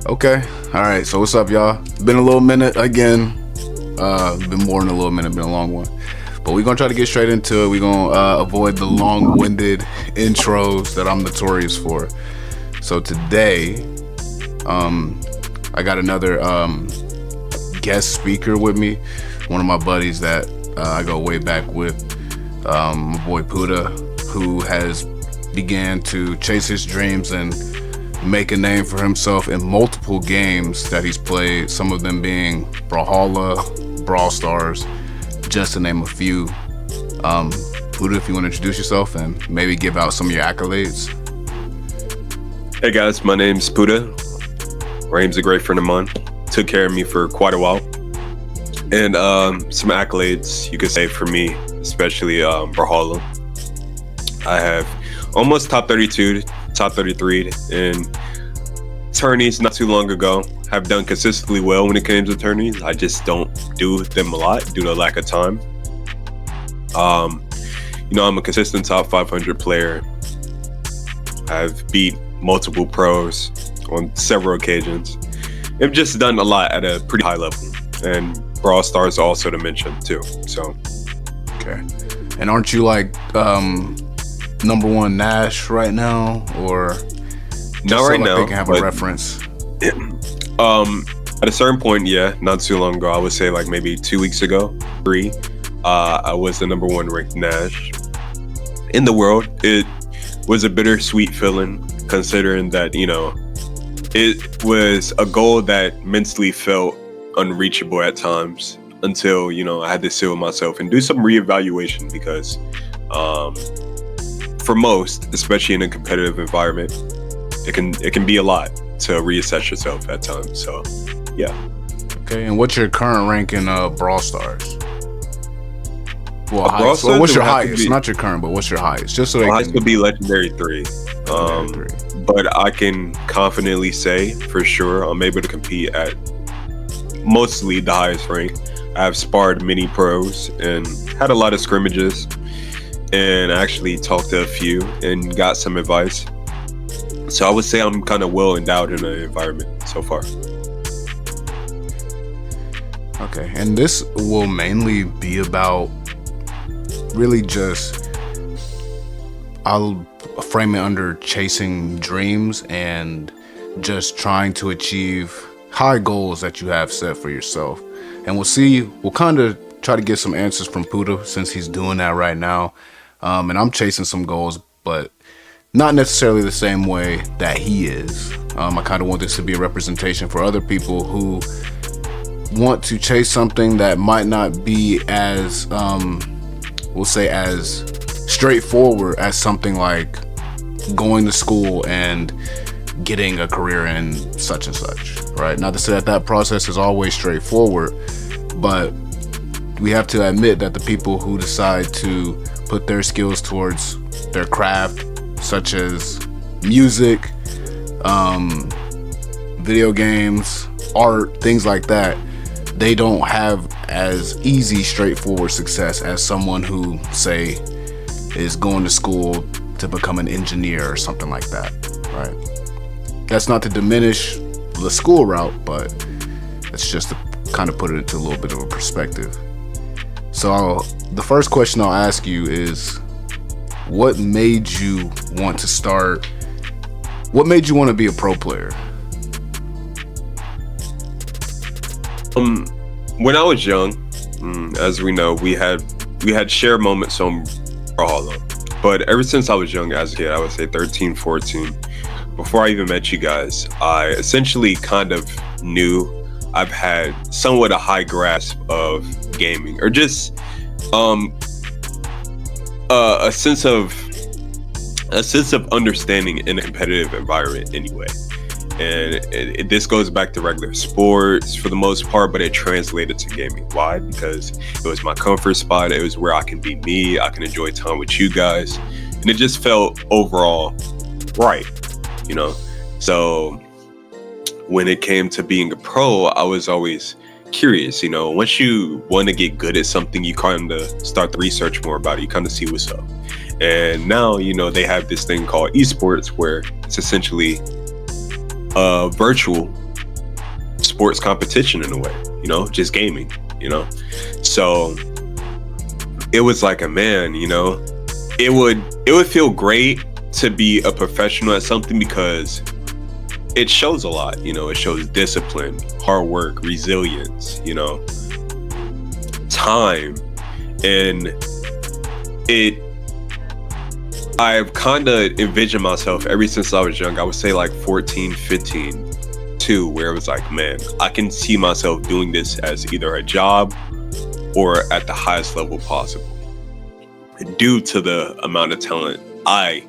Okay. All right. So what's up, y'all? Been a little minute again. Been more than a little minute. Been a long one. But we're gonna try to get straight into it. We're gonna avoid the long-winded intros that I'm notorious for. So today, I got another guest speaker with me. One of my buddies that I go way back with, my boy Poodaaa, who has began to chase his dreams and make a name for himself in multiple games that he's played, some of them being Brawlhalla, Brawl Stars, just to name a few. Poodaaa, if you want to introduce yourself and maybe give out some of your accolades. Hey guys, my name's Poodaaa. Raheem's a great friend of mine. Took care of me for quite a while. And some accolades you could say for me, especially Brawlhalla. I have almost top 32, top 33 in tourneys not too long ago. Have done consistently well when it comes to tourneys. I just don't do them a lot due to lack of time. I'm a consistent top 500 player. I've beat multiple pros on several occasions. I've just done a lot at a pretty high level, and Brawl Stars also to mention too. So, okay. And aren't you like number one Nash right now, or not right now? They can have a reference. At a certain point, yeah, not too long ago, I would say like maybe 2 weeks ago, I was the number one ranked Nash in the world. It was a bittersweet feeling, considering that it was a goal that mentally felt unreachable at times until I had to sit with myself and do some reevaluation, because for most, especially in a competitive environment, it can be a lot to reassess yourself at times. So yeah. Okay, and what's your current rank in Brawl Stars? Well, Brawl Stars what's your highest? Not your current, but what's your highest? Just so highest would be Legendary 3. Legendary 3. But I can confidently say for sure I'm able to compete at mostly the highest rank. I've sparred many pros and had a lot of scrimmages, and actually talked to a few and got some advice. So I would say I'm kind of well endowed in the environment so far. Okay, and this will mainly be about really just, I'll frame it under chasing dreams and just trying to achieve high goals that you have set for yourself. And we'll kind of try to get some answers from Poodaaa, since he's doing that right now. And I'm chasing some goals, but not necessarily the same way that he is. I kind of want this to be a representation for other people who want to chase something that might not be as, we'll say, as straightforward as something like going to school and getting a career in such and such, right? Not to say that that process is always straightforward, but we have to admit that the people who decide to put their skills towards their craft, such as music, video games, art, things like that, they don't have as easy, straightforward success as someone who, say, is going to school to become an engineer or something like that, right? That's not to diminish the school route, but it's just to kind of put it into a little bit of a perspective. So the first question I'll ask you is, what made you want to be a pro player? When I was young, as we know, we had shared moments on Brawlhalla. But ever since I was young, as a kid, I would say 13, 14, before I even met you guys, I essentially kind of knew I've had somewhat a high grasp of gaming, or just a sense of understanding in a competitive environment anyway. And this goes back to regular sports for the most part, but it translated to gaming. Why? Because it was my comfort spot. It was where I can be me. I can enjoy time with you guys. And it just felt overall right, So when it came to being a pro, I was always curious. Once you want to get good at something, you kind of start to research more about it. You kind of see what's up. And now, they have this thing called esports, where it's essentially virtual sports competition in a way, just gaming, So it was like it would feel great to be a professional at something because it shows a lot, it shows discipline, hard work, resilience, time. And I've kind of envisioned myself ever since I was young. I would say like 14, 15 too, where it was like, man, I can see myself doing this as either a job or at the highest level possible due to the amount of talent I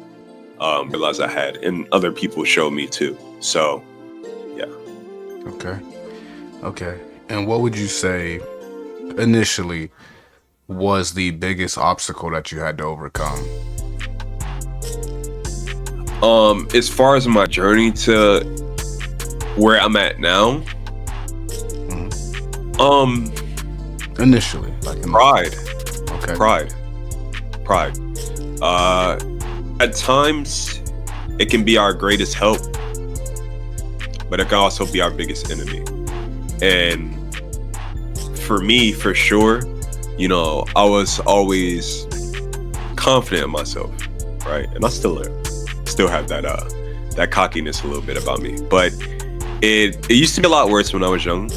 realized I had and other people showed me too. So, yeah. Okay. And what would you say initially was the biggest obstacle that you had to overcome? As far as my journey to where I'm at now, initially, pride. Okay. Pride. At times, it can be our greatest help, but it can also be our biggest enemy. And for me, for sure, I was always confident in myself, right? And I still have that cockiness a little bit about me. But it used to be a lot worse when I was young,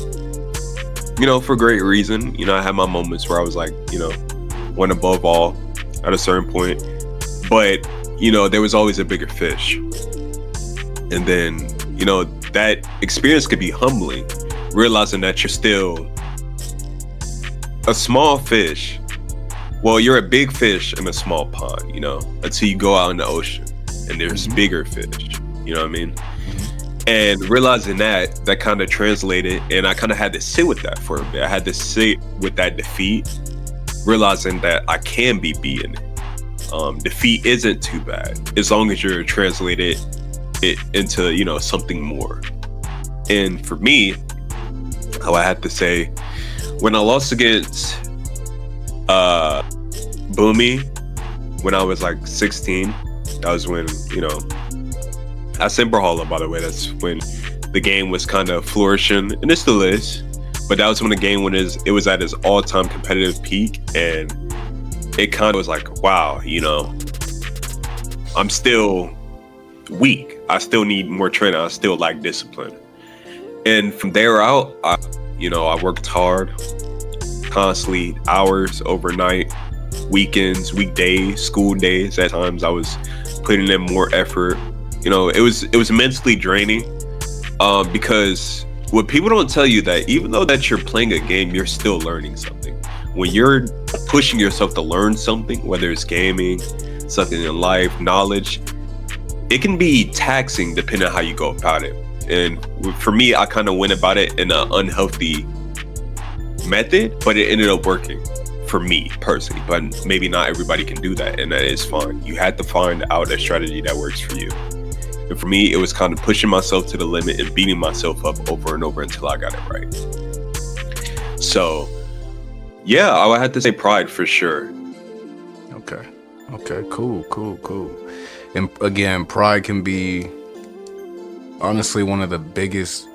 for great reason. I had my moments where I was like, one above all at a certain point. But, there was always a bigger fish. And then, that experience could be humbling, realizing that you're still a small fish. Well, you're a big fish in a small pond, until you go out in the ocean and there's bigger fish, you know what I mean? And realizing that kind of translated, and I kind of had to sit with that for a bit. I had to sit with that defeat, realizing that I can be beaten. Defeat isn't too bad as long as you're translated it into, something more. And for me, how I had to say, when I lost against Boomy when I was like 16, that was when, at Brawlhalla, by the way, that's when the game was kind of flourishing, and it still is. But that was when the game it was at its all-time competitive peak, and it kind of was like, wow, I'm still weak. I still need more training. I still lack discipline. And from there out, I worked hard, constantly, hours, overnight, weekends, weekdays, school days. At times, I was putting in more effort. It was mentally draining, because what people don't tell you that even though that you're playing a game, you're still learning something. When you're pushing yourself to learn something, whether it's gaming, something in life, knowledge, it can be taxing depending on how you go about it. And for me, I kind of went about it in an unhealthy method, but it ended up working for me personally. But maybe not everybody can do that, and that is fine. You had to find out a strategy that works for you. And for me, it was kind of pushing myself to the limit and beating myself up over and over until I got it right. So, yeah, I would have to say pride for sure. Okay, cool. And again, pride can be honestly one of the biggest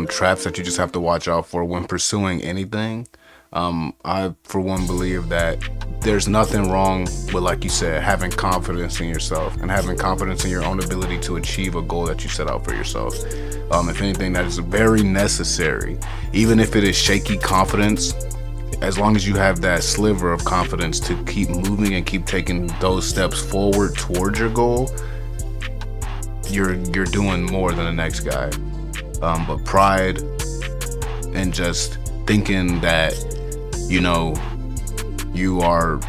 traps that you just have to watch out for when pursuing anything. I, for one, believe that there's nothing wrong with, like you said, having confidence in yourself and having confidence in your own ability to achieve a goal that you set out for yourself. If anything, that is very necessary. Even if it is shaky confidence, as long as you have that sliver of confidence to keep moving and keep taking those steps forward towards your goal, you're doing more than the next guy. But pride and just thinking that, you are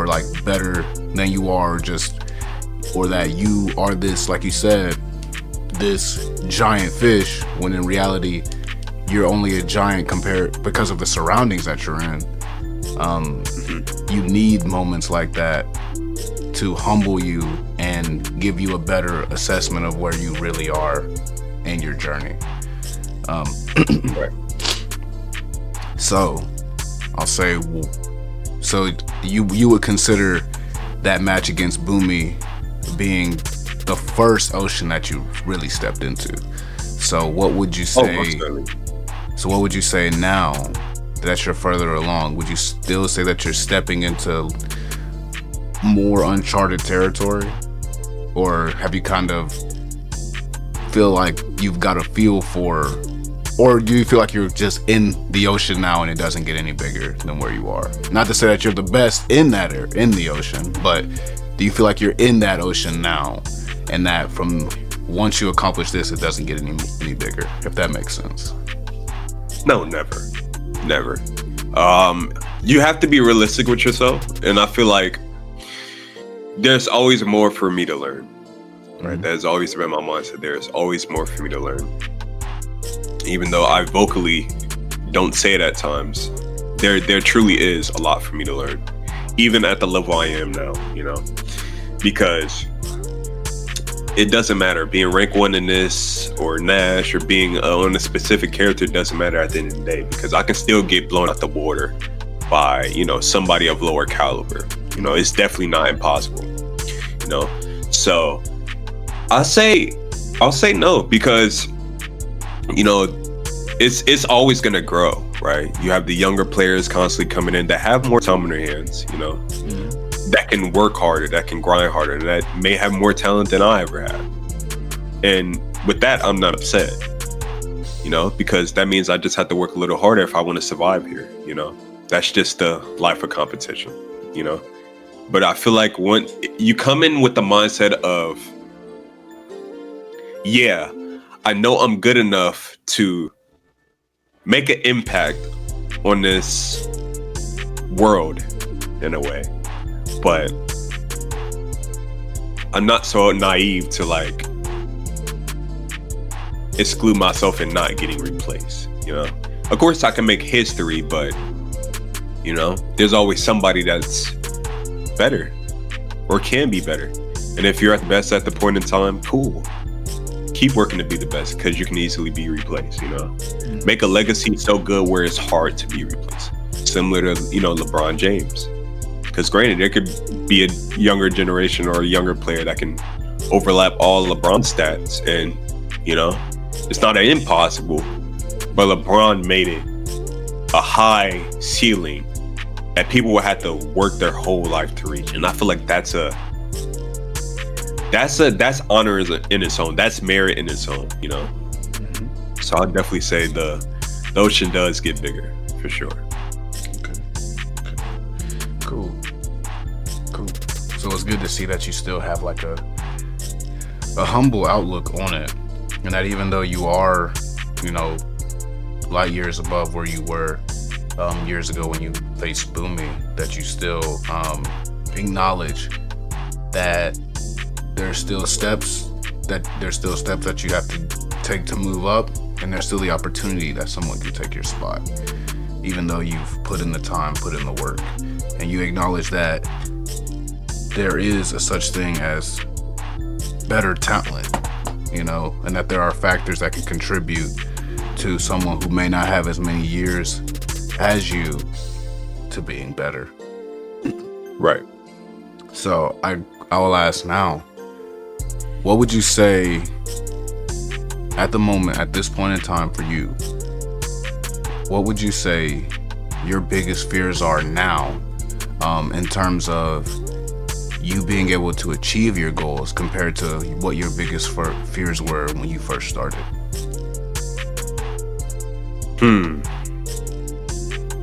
like better than you are, or that you are this, like you said, this giant fish, when in reality you're only a giant because of the surroundings that you're in. You need moments like that to humble you and give you a better assessment of where you really are in your journey. Right. So I'll say, so you would consider that match against Boomy being the first ocean that you really stepped into. So what would you Oh, say? most certainly. So what would you say now that you're further along? Would you still say that you're stepping into more uncharted territory, or have you kind of feel like you've got a feel for, or do you feel like you're just in the ocean now and it doesn't get any bigger than where you are? Not to say that you're the best in the ocean, but do you feel like you're in that ocean now, and that from once you accomplish this, it doesn't get any bigger? If that makes sense. No, never. You have to be realistic with yourself, and I feel like there's always more for me to learn. Right? That's always been my mindset. There's always more for me to learn. Even though I vocally don't say it at times, there truly is a lot for me to learn, even at the level I am now, because it doesn't matter being rank 1 in this or Nash or being on a specific character. Doesn't matter at the end of the day, because I can still get blown out the water by somebody of lower caliber. It's definitely not impossible. So I'll say no, because it's always gonna grow, right? You have the younger players constantly coming in that have more time on their hands, that can work harder, that can grind harder, that may have more talent than I ever had. And with that, I'm not upset, because that means I just have to work a little harder if I want to survive here. That's just the life of competition, But I feel like when you come in with the mindset of, yeah, I know I'm good enough to make an impact on this world in a way, but I'm not so naive to exclude myself and not getting replaced. Of course I can make history, but there's always somebody that's better or can be better. And if you're at the best at the point in time, cool. Keep working to be the best, because you can easily be replaced. Make a legacy so good where it's hard to be replaced, similar to LeBron James. Because granted, there could be a younger generation or a younger player that can overlap all LeBron stats, and it's not an impossible, but LeBron made it a high ceiling that people will have to work their whole life to reach. And I feel like that's honor in its own. That's merit in its own, So I'd definitely say the ocean does get bigger, for sure. Okay. Cool. So it's good to see that you still have a humble outlook on it, and that even though you are, light years above where you were years ago when you faced Boomy, that you still acknowledge that there's still steps that you have to take to move up, and there's still the opportunity that someone can take your spot, even though you've put in the time, put in the work, and you acknowledge that there is a such thing as better talent, and that there are factors that can contribute to someone who may not have as many years as you to being better. Right. So I will ask now, what would you say at the moment, at this point in time for you, what would you say your biggest fears are now, in terms of you being able to achieve your goals compared to what your biggest fears were when you first started?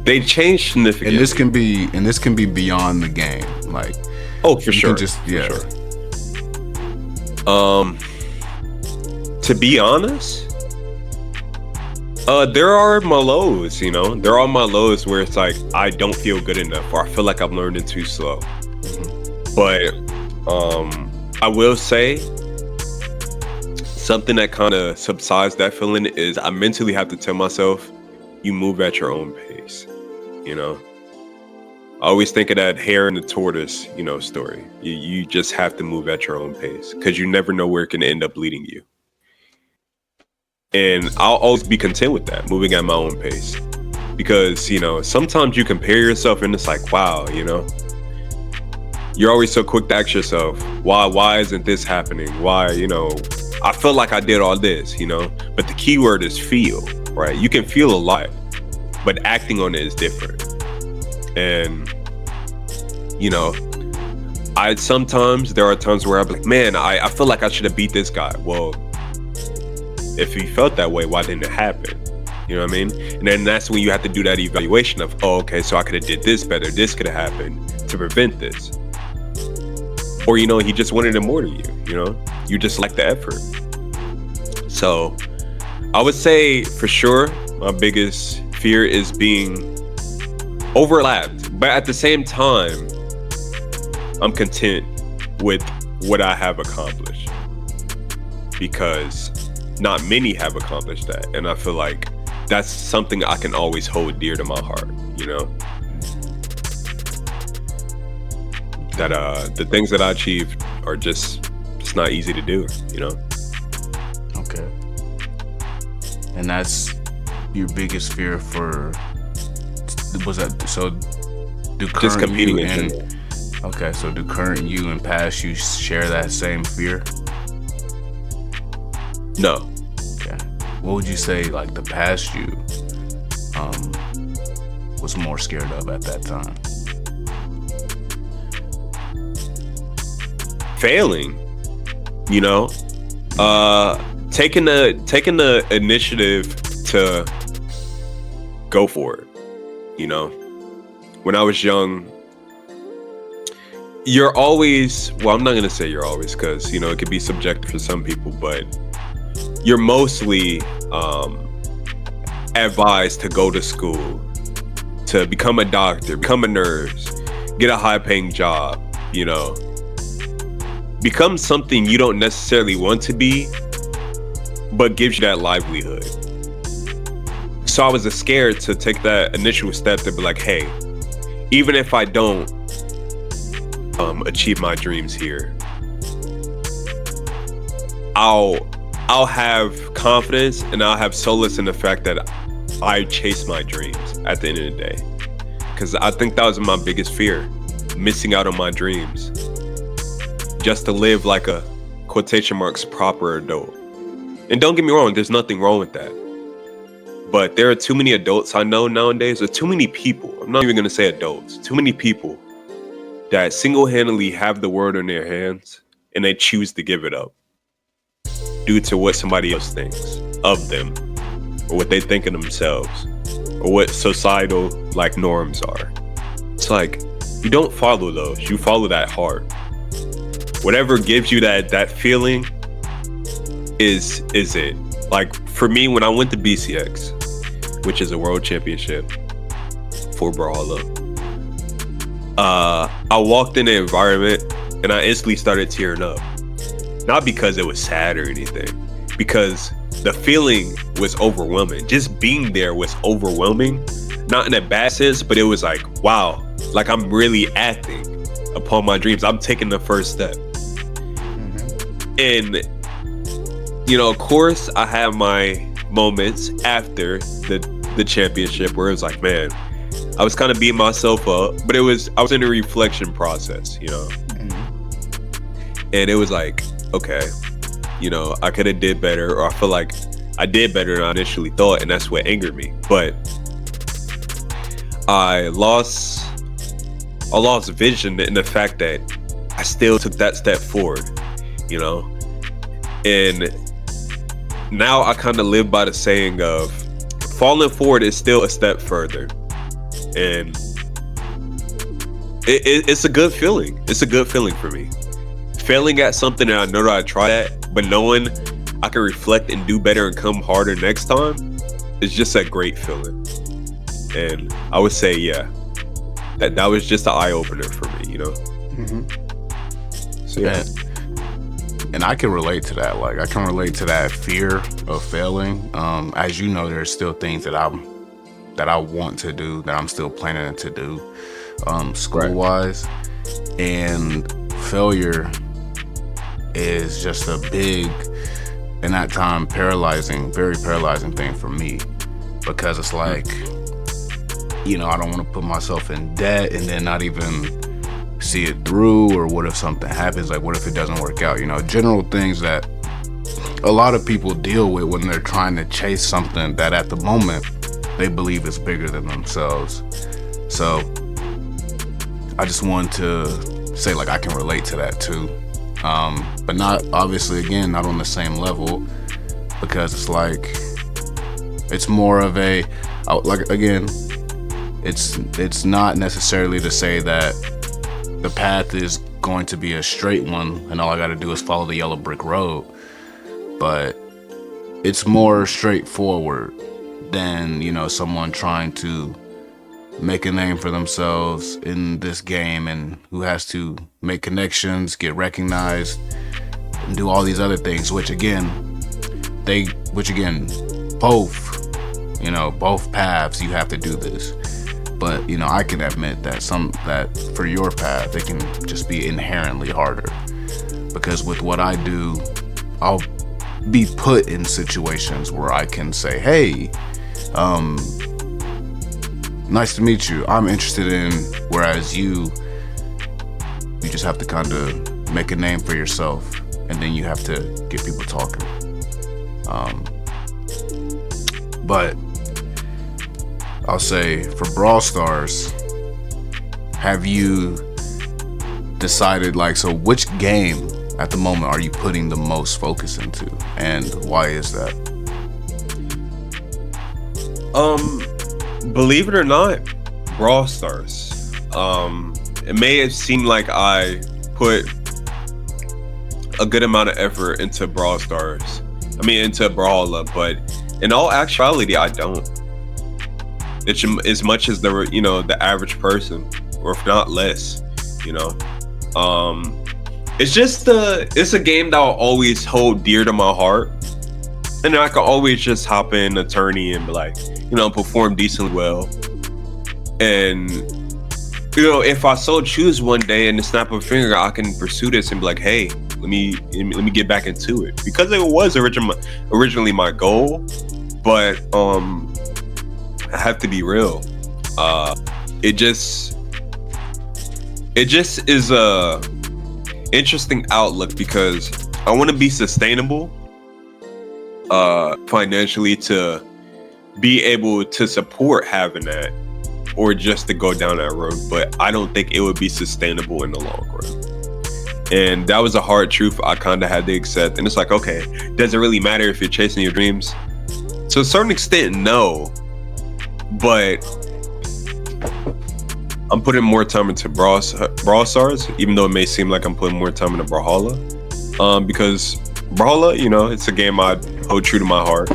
They changed significantly. And this can be beyond the game. Oh, for sure. For sure. To be honest, there are my lows, there are my lows where it's like I don't feel good enough, or I feel like I'm learning too slow. But I will say something that kind of subsides that feeling is I mentally have to tell myself, you move at your own pace. I always think of that hare and the tortoise, story. You just have to move at your own pace, because you never know where it can end up leading you. And I'll always be content with that, moving at my own pace. Because, sometimes you compare yourself and it's like, wow, you're always so quick to ask yourself, why isn't this happening? Why, I feel like I did all this, but the key word is feel, right? You can feel a lot, but acting on it is different. And, there are times where I'm like, man, I feel like I should have beat this guy. Well, if you felt that way, why didn't it happen? You know what I mean? And then that's when you have to do that evaluation of, oh, okay, so I could have did this better. This could have happened to prevent this. Or, he just wanted it more to you, you just like the effort. So I would say for sure, my biggest fear is being overlapped. But at the same time, I'm content with what I have accomplished, because not many have accomplished that. And I feel like that's something I can always hold dear to my heart, that the things that I achieved are just, it's not easy to do, Okay. And that's your biggest fear for, was that, so do current just competing you in general. Okay, so do current you and past you share that same fear? No. Okay. What would you say, like, the past you was more scared of at that time? Failing, taking the initiative to go for it. When I was young, you're always, well, I'm not going to say you're always, because, it could be subjective for some people, but you're mostly advised to go to school, to become a doctor, become a nurse, get a high-paying job, become something you don't necessarily want to be, but gives you that livelihood. So I was scared to take that initial step to be like, hey, even if I don't achieve my dreams here, I'll have confidence and I'll have solace in the fact that I chase my dreams at the end of the day. Because I think that was my biggest fear, missing out on my dreams, just to live like a, quotation marks, proper adult. And don't get me wrong, there's nothing wrong with that. But there are too many adults I know nowadays, or too many people, I'm not even going to say adults, too many people that single-handedly have the world in their hands and they choose to give it up due to what somebody else thinks of them, or what they think of themselves, or what societal like norms are. It's like, you don't follow those, you follow that heart. Whatever gives you that feeling is it. Like for me, when I went to BCX, which is a world championship for Brawler, I walked in the environment and I instantly started tearing up. Not because it was sad or anything, because the feeling was overwhelming. Just being there was overwhelming. Not in a bad sense, but it was like, wow, like I'm really acting upon my dreams. I'm taking the first step. And, of course, I have my moments after the championship where it was like, man, I was kind of beating myself up, but I was in a reflection process, And it was like, okay, I could have did better, or I feel like I did better than I initially thought, and that's what angered me. But I lost vision in the fact that I still took that step forward, and now I kind of live by the saying of falling forward is still a step further. And it's a good feeling. It's a good feeling for me. Failing at something that I know that I tried at, but knowing I can reflect and do better and come harder next time, is just a great feeling. And I would say, yeah, that was just an eye opener for me, So yeah. And I can relate to that. Like I can relate to that fear of failing. As you know, there's still things that I want to do, that I'm still planning to do, school-wise. Right. And failure is just a big, and at time, very paralyzing thing for me, because it's like, I don't want to put myself in debt and then not even see it through. Or what if something happens? Like, what if it doesn't work out? General things that a lot of people deal with when they're trying to chase something that at the moment they believe is bigger than themselves. So I just wanted to say, like, I can relate to that too. But not, obviously, again, not on the same level, because it's like, it's more of a, like, again, it's not necessarily to say that the path is going to be a straight one and all I got to do is follow the yellow brick road, but it's more straightforward than, you know, someone trying to make a name for themselves in this game and who has to make connections, get recognized, and do all these other things, which again, both, you know, both paths you have to do this. But, you know, I can admit that that for your path, it can just be inherently harder, because with what I do, I'll be put in situations where I can say, hey, nice to meet you, I'm interested in, whereas you just have to kind of make a name for yourself, and then you have to get people talking. But I'll say, for Brawl Stars, have you decided, like, so which game at the moment are you putting the most focus into, and why is that? Believe it or not, Brawl Stars. It may have seemed like I put a good amount of effort into Brawl Stars. I mean, into Brawlhalla, but in all actuality, I don't. It's as much as the average person, or if not less, you know. It's a game that I'll always hold dear to my heart, and I can always just hop in a tourney and be like, you know, perform decently well. And, you know, if I so choose one day in the snap of a finger, I can pursue this and be like, hey, let me get back into it, because it was originally my goal. But I have to be real. It just is a interesting outlook, because I want to be sustainable financially to be able to support having that, or just to go down that road. But I don't think it would be sustainable in the long run. And that was a hard truth I kind of had to accept. And it's like, okay, does it really matter if you're chasing your dreams? To a certain extent, no. But I'm putting more time into Brawl Stars, even though it may seem like I'm putting more time into Brawlhalla. Because Brawlhalla, you know, it's a game I hold true to my heart.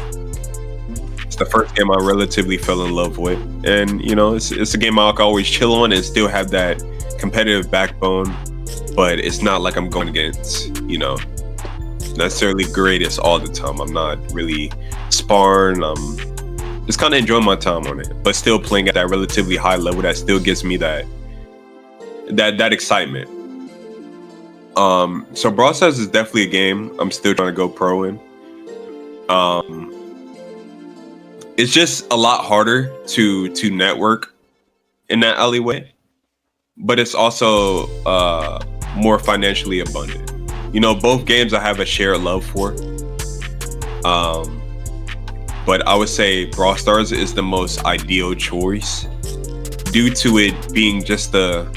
It's the first game I relatively fell in love with. And, you know, it's a game I can always chill on and still have that competitive backbone. But it's not like I'm going against, you know, necessarily greatest all the time. I'm not really sparring. I'm just kind of enjoying my time on it, but still playing at that relatively high level that still gives me that excitement. So Brawl Stars is definitely a game I'm still trying to go pro in. It's just a lot harder to network in that alleyway, but it's also more financially abundant. You know, both games I have a shared love for. But I would say Brawl Stars is the most ideal choice, due to it being just a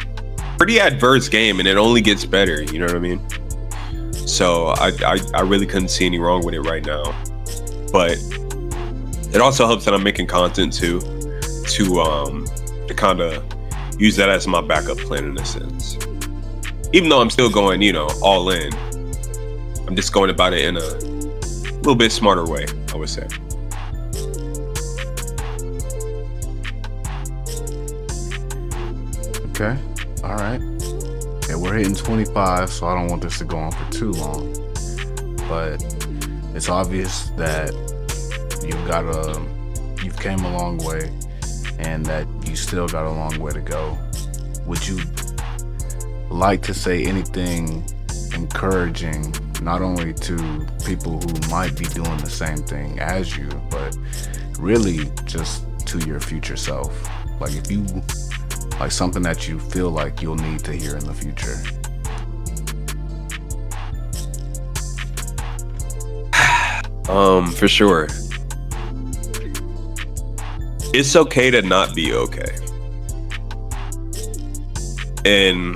pretty adverse game, and it only gets better, you know what I mean? So I really couldn't see any wrong with it right now. But it also helps that I'm making content too, to kind of use that as my backup plan in a sense. Even though I'm still going, you know, all in, I'm just going about it in a little bit smarter way, I would say. Okay, all right. Yeah, we're hitting 25, so I don't want this to go on for too long. But it's obvious that you've came a long way, and that you still got a long way to go. Would you like to say anything encouraging, not only to people who might be doing the same thing as you, but really just to your future self? Like, if you, like, something that you feel like you'll need to hear in the future. For sure. It's okay to not be okay. And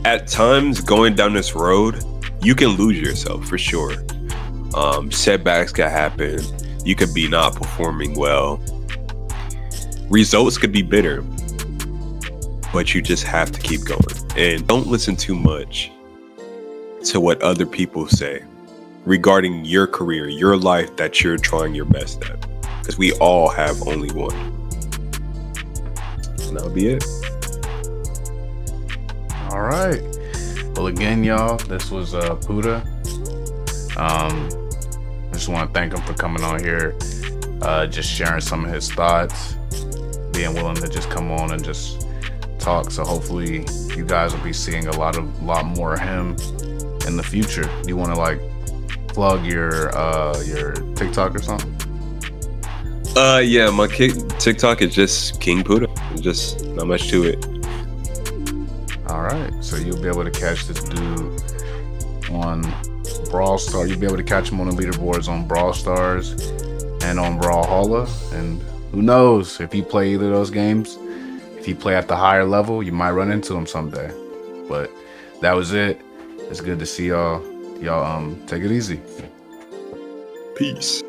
at times going down this road, you can lose yourself for sure. Setbacks can happen. You could be not performing well. Results could be bitter, but you just have to keep going. And don't listen too much to what other people say regarding your career, your life that you're trying your best at. Because we all have only one. And that'll be it. All right. Well, again, y'all, this was Poodaaa. I just want to thank him for coming on here, just sharing some of his thoughts, being willing to just come on and just talk. So hopefully you guys will be seeing a lot more of him in the future. Do you want to like plug your TikTok or something? Yeah, my TikTok is just KingPoodaah. Just not much to it. All right, so you'll be able to catch this dude on Brawl Stars. You'll be able to catch him on the leaderboards on Brawl Stars and on Brawlhalla. And who knows, if you play either of those games, if you play at the higher level, you might run into him someday. But that was it. It's good to see y'all. Y'all take it easy. Peace.